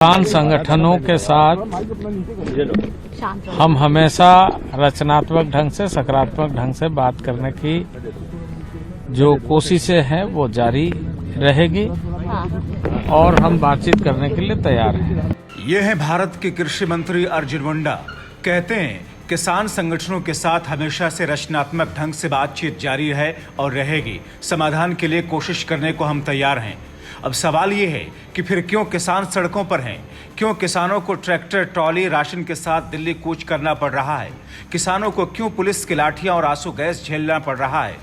किसान संगठनों के साथ हम हमेशा रचनात्मक ढंग से, सकारात्मक ढंग से बात करने की जो कोशिशें हैं वो जारी रहेगी और हम बातचीत करने के लिए तैयार हैं। ये है भारत के कृषि मंत्री अर्जुन मुंडा। कहते हैं किसान संगठनों के साथ हमेशा से रचनात्मक ढंग से बातचीत जारी है और रहेगी। समाधान के लिए कोशिश करने को हम तैयार हैं। अब सवाल ये है कि फिर क्यों किसान सड़कों पर हैं? क्यों किसानों को ट्रैक्टर, ट्रॉली, राशन के साथ दिल्ली कूच करना पड़ रहा है? किसानों को क्यों पुलिस की लाठियां और आंसू गैस झेलना पड़ रहा है?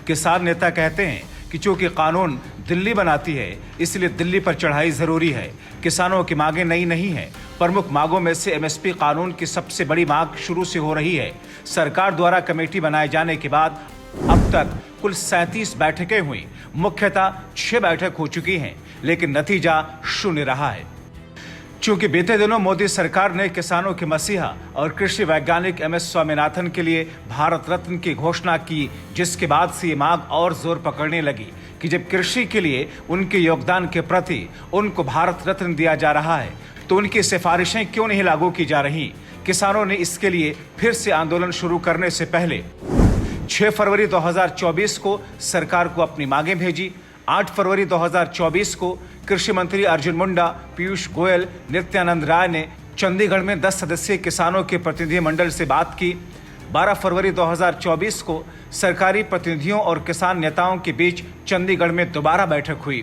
किसान नेता कहते हैं कि चूंकि कानून दिल्ली बनाती है इसलिए दिल्ली पर चढ़ाई जरूरी है। किसानों की मांगें नई नहीं है। प्रमुख मांगों में से एमएसपी कानून की सबसे बड़ी मांग शुरू से हो रही है। सरकार द्वारा कमेटी बनाए जाने के बाद अब तक कुल 37 बैठकें हुई। मुख्यतः 6 बैठक हो चुकी हैं, लेकिन नतीजा शून्य रहा है। चूंकि बीते दिनों मोदी सरकार ने किसानों के मसीहा और कृषि वैज्ञानिक एमएस स्वामीनाथन के लिए भारत रत्न की घोषणा की, जिसके बाद से ये मांग और जोर पकड़ने लगी कि जब कृषि के लिए उनके योगदान के प्रति उनको भारत रत्न दिया जा रहा है तो उनकी सिफारिशें क्यों नहीं लागू की जा रही। किसानों ने इसके लिए फिर से आंदोलन शुरू करने से पहले 6 फरवरी 2024 को सरकार को अपनी मांगें भेजी। 8 फरवरी 2024 को कृषि मंत्री अर्जुन मुंडा, पीयूष गोयल, नित्यानंद राय ने चंडीगढ़ में 10 सदस्यीय किसानों के प्रतिनिधि मंडल से बात की। 12 फरवरी 2024 को सरकारी प्रतिनिधियों और किसान नेताओं के बीच चंडीगढ़ में दोबारा बैठक हुई।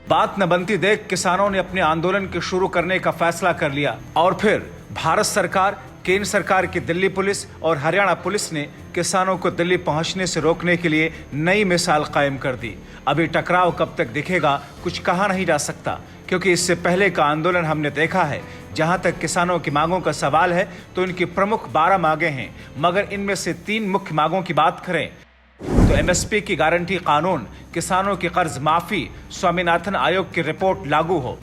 बात न बनती देख किसानों ने अपने आंदोलन के शुरू करने का फैसला कर लिया और फिर भारत सरकार, केंद्र सरकार की दिल्ली पुलिस और हरियाणा पुलिस ने किसानों को दिल्ली पहुंचने से रोकने के लिए नई मिसाल कायम कर दी। अभी टकराव कब तक दिखेगा कुछ कहा नहीं जा सकता, क्योंकि इससे पहले का आंदोलन हमने देखा है। जहां तक किसानों की मांगों का सवाल है तो इनकी प्रमुख 12 मांगें हैं, मगर इनमें से 3 मुख्य मांगों की बात करें तो एमएसपी की गारंटी कानून, किसानों की कर्ज माफी, स्वामीनाथन आयोग की रिपोर्ट लागू हो।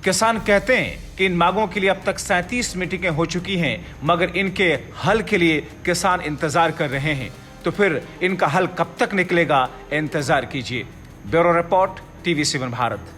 किसान कहते हैं कि इन मांगों के लिए अब तक 37 मीटिंगें हो चुकी हैं, मगर इनके हल के लिए किसान इंतजार कर रहे हैं। तो फिर इनका हल कब तक निकलेगा, इंतजार कीजिए। Bureau report, TV7 Bharat.